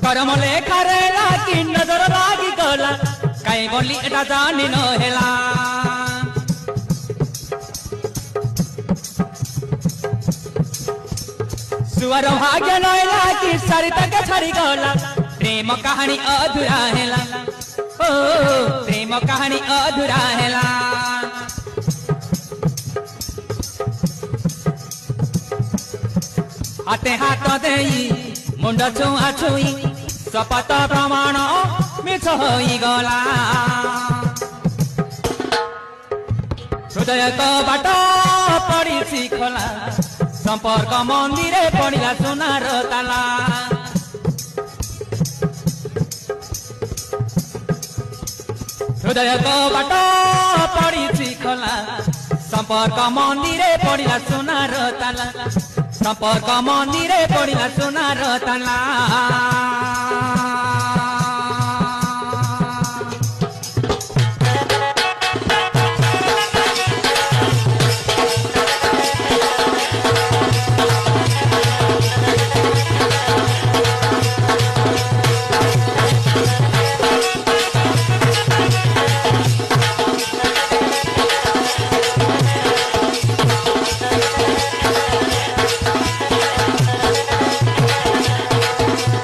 करम लेखारे लागी नजर लागी गला काई बोली एटा जानी न हेला सुवर भाग्य नैला कि सरिता के छड़ी गला प्रेम कहानी अधूरा हेला ओ प्रेम कहानी अधूरा हेला हाथे हाथ देई मुंड छुआ छुई शपथ प्रमाण मिछ होई गला हृदय तो बाट पड़ी खोला संपर्क मंदिरे पड़ा सोनार ताला हृदय तो बाट पड़ी खोला संपर्क मंदिरे पड़ा सोनार ताला संपर्क मंदिरे पड़ा सोनार ताला